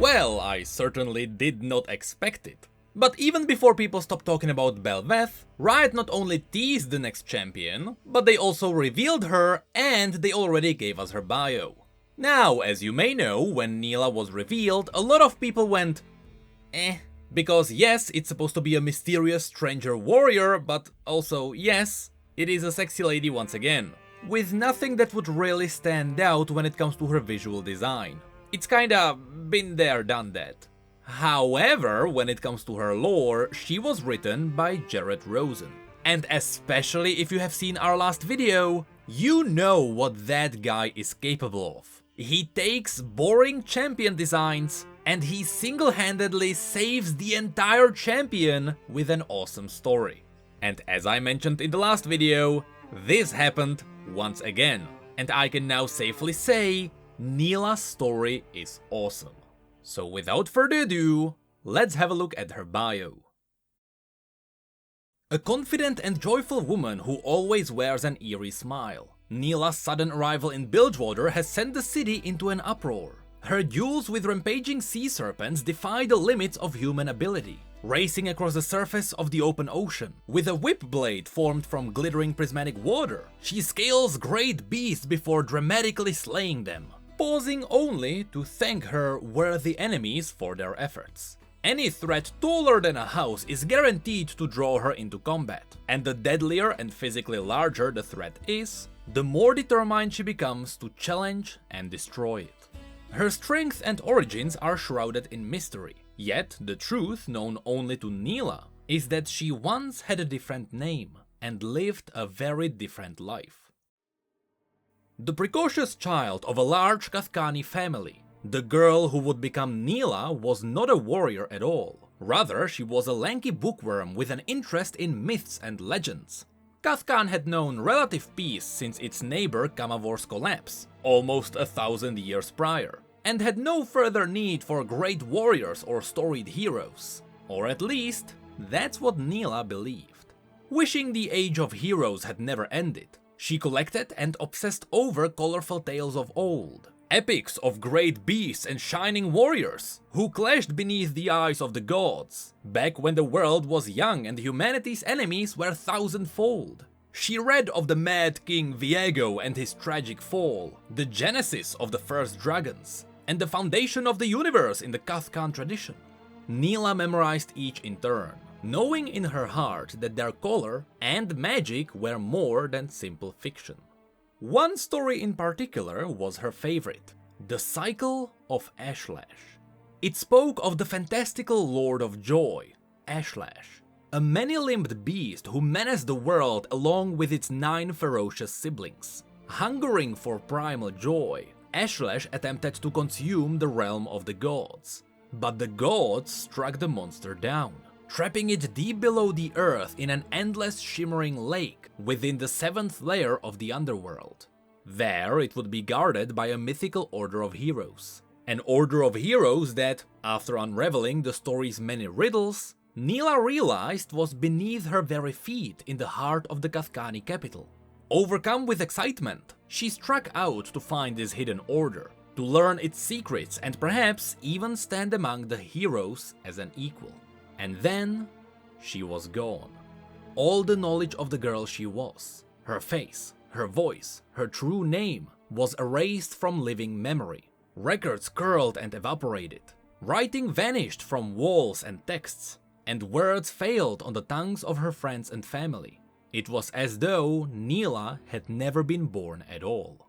Well, I certainly did not expect it. But even before people stopped talking about Belveth, Riot not only teased the next champion, but they also revealed her and they already gave us her bio. Now, as you may know, when Nilah was revealed, a lot of people went, eh. Because yes, it's supposed to be a mysterious stranger warrior, but also yes, it is a sexy lady once again, with nothing that would really stand out when it comes to her visual design. It's kinda been there, done that. However, when it comes to her lore, she was written by Jared Rosen. And especially if you have seen our last video, you know what that guy is capable of. He takes boring champion designs and he single-handedly saves the entire champion with an awesome story. And as I mentioned in the last video, this happened once again. And I can now safely say, Nilah's story is awesome. So without further ado, let's have a look at her bio. A confident and joyful woman who always wears an eerie smile. Nilah's sudden arrival in Bilgewater has sent the city into an uproar. Her duels with rampaging sea serpents defy the limits of human ability, racing across the surface of the open ocean. With a whip blade formed from glittering prismatic water, she scales great beasts before dramatically slaying them, pausing only to thank her worthy enemies for their efforts. Any threat taller than a house is guaranteed to draw her into combat, and the deadlier and physically larger the threat is, the more determined she becomes to challenge and destroy it. Her strength and origins are shrouded in mystery, yet the truth known only to Nilah is that she once had a different name and lived a very different life. The precocious child of a large Kathkani family, the girl who would become Nilah was not a warrior at all. Rather, she was a lanky bookworm with an interest in myths and legends. Kathkan had known relative peace since its neighbor Kamavor's collapse, almost 1,000 years prior, and had no further need for great warriors or storied heroes. Or at least, that's what Nilah believed. Wishing the age of heroes had never ended, she collected and obsessed over colorful tales of old. Epics of great beasts and shining warriors who clashed beneath the eyes of the gods, back when the world was young and humanity's enemies were thousandfold. She read of the mad king Viego and his tragic fall, the genesis of the first dragons, and the foundation of the universe in the Kathkan tradition. Nilah memorized each in turn, knowing in her heart that their color and magic were more than simple fiction. One story in particular was her favorite, The Cycle of Ashlash. It spoke of the fantastical Lord of Joy, Ashlash, a many-limbed beast who menaced the world along with its 9 ferocious siblings. Hungering for primal joy, Ashlash attempted to consume the realm of the gods, but the gods struck the monster down, trapping it deep below the earth in an endless shimmering lake within the 7th layer of the underworld. There it would be guarded by a mythical order of heroes. An order of heroes that, after unraveling the story's many riddles, Nilah realized was beneath her very feet in the heart of the Kathkani capital. Overcome with excitement, she struck out to find this hidden order, to learn its secrets and perhaps even stand among the heroes as an equal. And then, she was gone. All the knowledge of the girl she was, her face, her voice, her true name, was erased from living memory. Records curled and evaporated. Writing vanished from walls and texts, and words failed on the tongues of her friends and family. It was as though Nilah had never been born at all.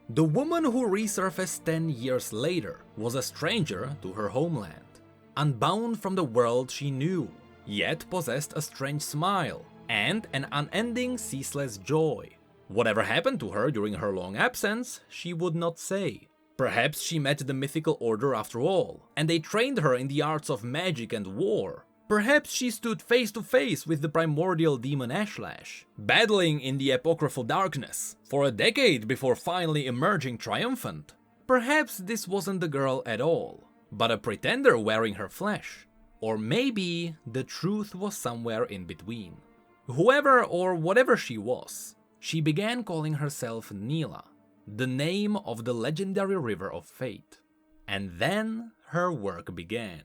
The woman who resurfaced 10 years later was a stranger to her homeland. Unbound from the world she knew, yet possessed a strange smile and an unending ceaseless joy. Whatever happened to her during her long absence, she would not say. Perhaps she met the mythical order after all, and they trained her in the arts of magic and war. Perhaps she stood face to face with the primordial demon Ashlash, battling in the apocryphal darkness for a decade before finally emerging triumphant. Perhaps this wasn't the girl at all, but a pretender wearing her flesh. Or maybe the truth was somewhere in between. Whoever or whatever she was, she began calling herself Nilah, the name of the legendary river of fate. And then her work began.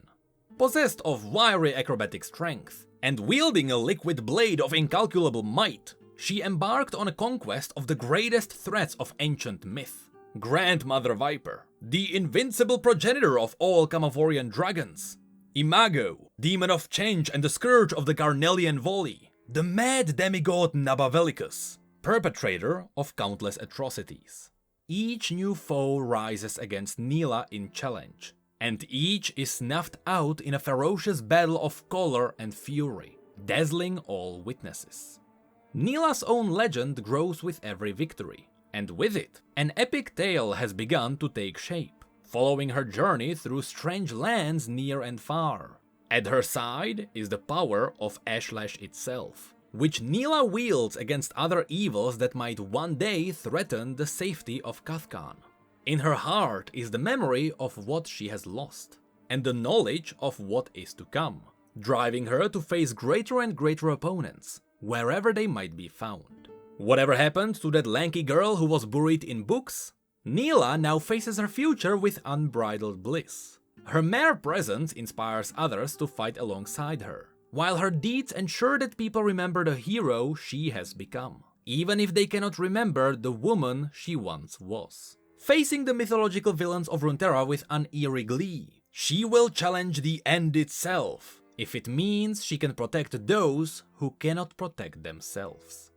Possessed of wiry acrobatic strength, and wielding a liquid blade of incalculable might, she embarked on a conquest of the greatest threats of ancient myth. Grandmother Viper, the invincible progenitor of all Camavorian dragons. Imago, demon of change and the scourge of the Garnelian volley. The mad demigod Nabavelicus, perpetrator of countless atrocities. Each new foe rises against Nilah in challenge, and each is snuffed out in a ferocious battle of color and fury, dazzling all witnesses. Nilah's own legend grows with every victory, and with it, an epic tale has begun to take shape, following her journey through strange lands near and far. At her side is the power of Ashlash itself, which Nilah wields against other evils that might one day threaten the safety of Kathkan. In her heart is the memory of what she has lost, and the knowledge of what is to come, driving her to face greater and greater opponents, wherever they might be found. Whatever happened to that lanky girl who was buried in books, Nilah now faces her future with unbridled bliss. Her mere presence inspires others to fight alongside her, while her deeds ensure that people remember the hero she has become, even if they cannot remember the woman she once was. Facing the mythological villains of Runeterra with uneary glee, she will challenge the end itself, if it means she can protect those who cannot protect themselves.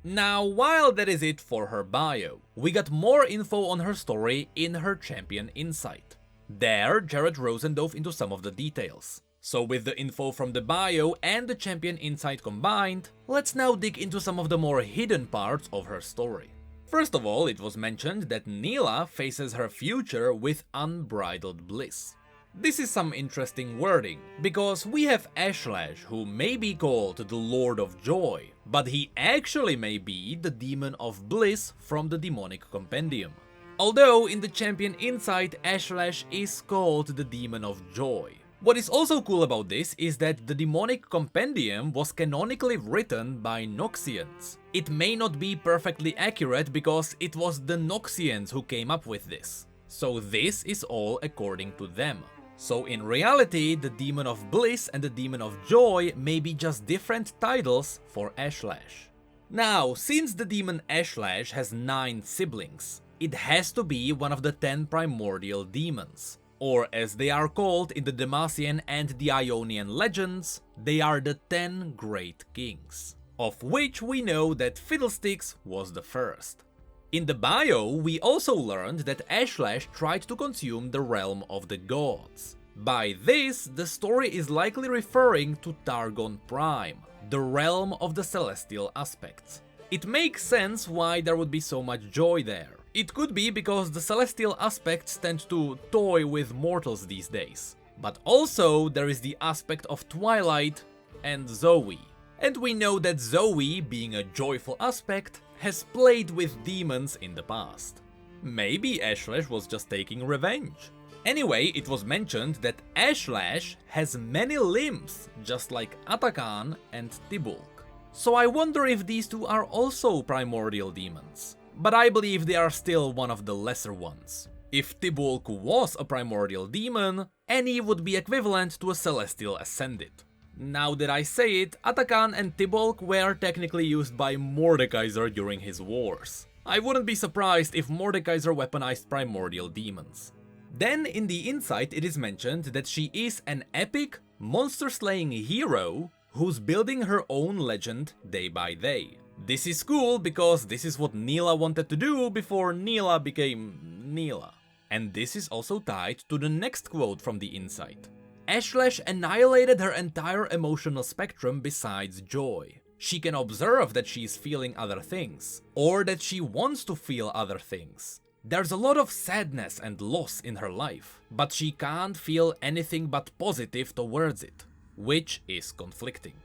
Now, while that is it for her bio, we got more info on her story in her Champion Insight. There, Jared Rosen dove into some of the details. So with the info from the bio and the Champion Insight combined, let's now dig into some of the more hidden parts of her story. First of all, it was mentioned that Nilah faces her future with unbridled bliss. This is some interesting wording, because we have Ashlash, who may be called the Lord of Joy, but he actually may be the Demon of Bliss from the Demonic Compendium. Although in the Champion Insight, Ashlash is called the Demon of Joy. What is also cool about this is that the Demonic Compendium was canonically written by Noxians. It may not be perfectly accurate because it was the Noxians who came up with this. So this is all according to them. So in reality, the Demon of Bliss and the Demon of Joy may be just different titles for Ashlash. Now, since the demon Ashlash has 9 siblings, it has to be one of the 10 primordial demons. Or as they are called in the Demacian and the Ionian legends, they are the 10 Great Kings, of which we know that Fiddlesticks was the first. In the bio, we also learned that Ashlash tried to consume the realm of the gods. By this, the story is likely referring to Targon Prime, the realm of the celestial aspects. It makes sense why there would be so much joy there. It could be because the celestial aspects tend to toy with mortals these days. But also there is the aspect of Twilight and Zoe. And we know that Zoe, being a joyful aspect, has played with demons in the past. Maybe Ashlash was just taking revenge. Anyway, it was mentioned that Ashlash has many limbs, just like Atakan and Tibulk. So I wonder if these two are also primordial demons. But I believe they are still one of the lesser ones. If Tibulk was a primordial demon, Annie would be equivalent to a celestial ascended. Now that I say it, Atakan and Tibulk were technically used by Mordekaiser during his wars. I wouldn't be surprised if Mordekaiser weaponized primordial demons. Then in the Insight it is mentioned that she is an epic, monster-slaying hero who's building her own legend day by day. This is cool because this is what Nilah wanted to do before Nilah became Nilah. And this is also tied to the next quote from the Insight. Ashlash annihilated her entire emotional spectrum besides joy. She can observe that she is feeling other things, or that she wants to feel other things. There's a lot of sadness and loss in her life, but she can't feel anything but positive towards it, which is conflicting.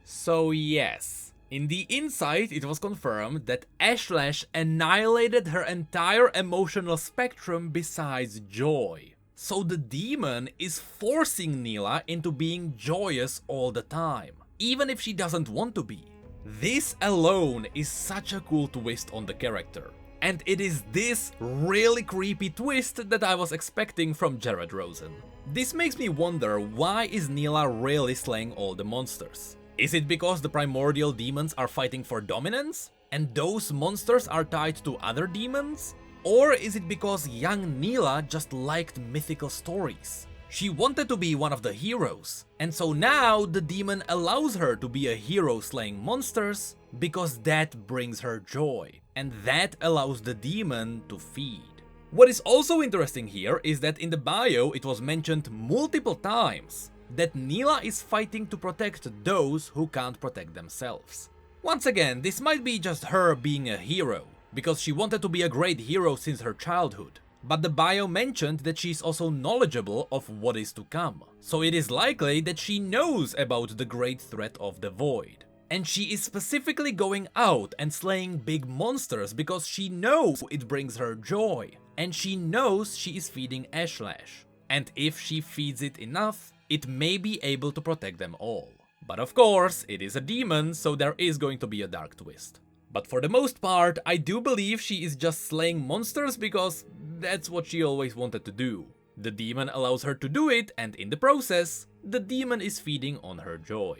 So yes, in the Insight it was confirmed that Ashlash annihilated her entire emotional spectrum besides joy. So the demon is forcing Nilah into being joyous all the time, even if she doesn't want to be. This alone is such a cool twist on the character. And it is this really creepy twist that I was expecting from Jared Rosen. This makes me wonder, why is Nilah really slaying all the monsters? Is it because the primordial demons are fighting for dominance? And those monsters are tied to other demons? Or is it because young Nilah just liked mythical stories? She wanted to be one of the heroes, and so now the demon allows her to be a hero slaying monsters because that brings her joy, and that allows the demon to feed. What is also interesting here is that in the bio it was mentioned multiple times that Nilah is fighting to protect those who can't protect themselves. Once again, this might be just her being a hero, because she wanted to be a great hero since her childhood. But the bio mentioned that she's also knowledgeable of what is to come, so it is likely that she knows about the great threat of the void. And she is specifically going out and slaying big monsters because she knows it brings her joy, and she knows she is feeding Ashlash. And if she feeds it enough, it may be able to protect them all. But of course, it is a demon, so there is going to be a dark twist. But for the most part, I do believe she is just slaying monsters because that's what she always wanted to do. The demon allows her to do it, and in the process, the demon is feeding on her joy.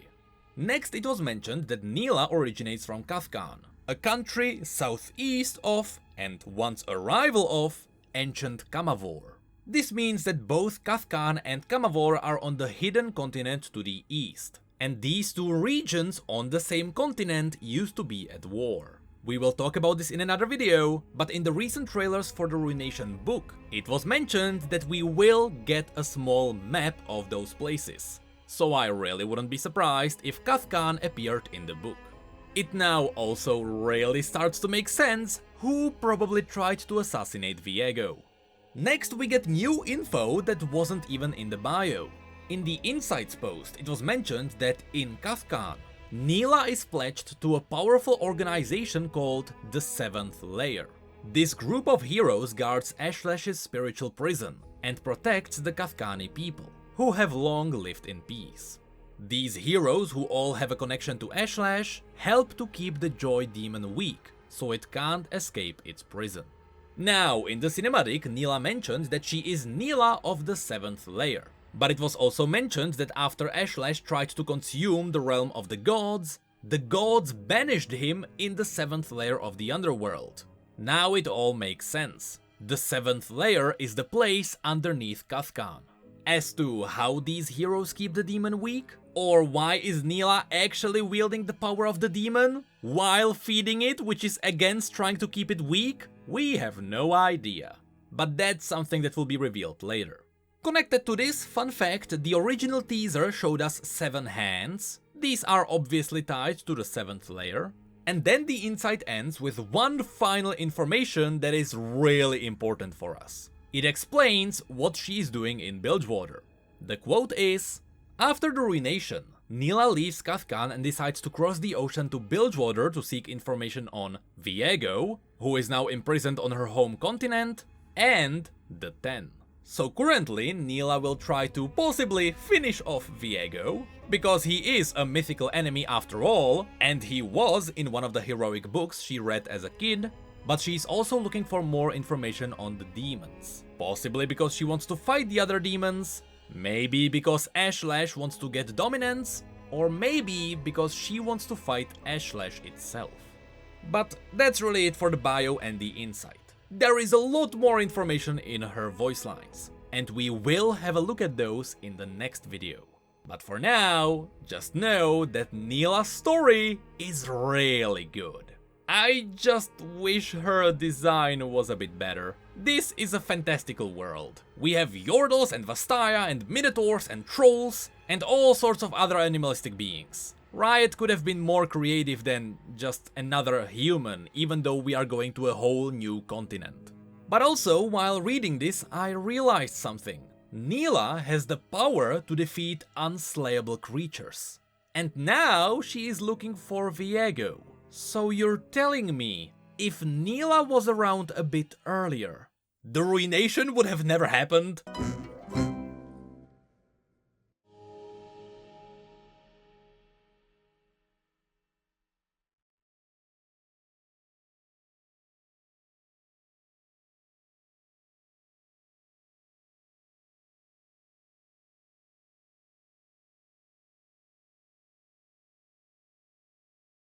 Next, it was mentioned that Nilah originates from Kathkan, a country southeast of, and once a rival of, ancient Kamavor. This means that both Kathkan and Kamavor are on the hidden continent to the east. And these two regions on the same continent used to be at war. We will talk about this in another video, but in the recent trailers for the Ruination book, it was mentioned that we will get a small map of those places. So I really wouldn't be surprised if Kathkan appeared in the book. It now also really starts to make sense who probably tried to assassinate Viego. Next we get new info that wasn't even in the bio. In the Insights post, it was mentioned that in Kathkan, Nilah is pledged to a powerful organization called the Seventh Layer. This group of heroes guards Ashlash's spiritual prison and protects the Kathkani people, who have long lived in peace. These heroes, who all have a connection to Ashlash, help to keep the Joy Demon weak, so it can't escape its prison. Now, in the cinematic, Nilah mentioned that she is Nilah of the Seventh Layer. But it was also mentioned that after Ashlash tried to consume the realm of the gods banished him in the seventh layer of the underworld. Now it all makes sense. The seventh layer is the place underneath Kathkan. As to how these heroes keep the demon weak, or why is Nilah actually wielding the power of the demon while feeding it, which is against trying to keep it weak, we have no idea. But that's something that will be revealed later. Connected to this, fun fact, the original teaser showed us 7 hands. These are obviously tied to the 7th layer. And then the insight ends with one final information that is really important for us. It explains what she is doing in Bilgewater. The quote is, "After the Ruination, Nilah leaves Kathkan and decides to cross the ocean to Bilgewater to seek information on Viego, who is now imprisoned on her home continent, and the Ten." So currently, Nilah will try to possibly finish off Viego, because he is a mythical enemy after all, and he was in one of the heroic books she read as a kid, but she's also looking for more information on the demons. Possibly because she wants to fight the other demons, maybe because Ashlash wants to get dominance, or maybe because she wants to fight Ashlash itself. But that's really it for the bio and the insight. There is a lot more information in her voice lines, and we will have a look at those in the next video. But for now, just know that Nilah's story is really good. I just wish her design was a bit better. This is a fantastical world. We have Yordles and Vastaya and Minotaurs and Trolls and all sorts of other animalistic beings. Riot could have been more creative than just another human, even though we are going to a whole new continent. But also, while reading this, I realized something. Nilah has the power to defeat unslayable creatures. And now she is looking for Viego. So you're telling me, if Nilah was around a bit earlier, the Ruination would have never happened?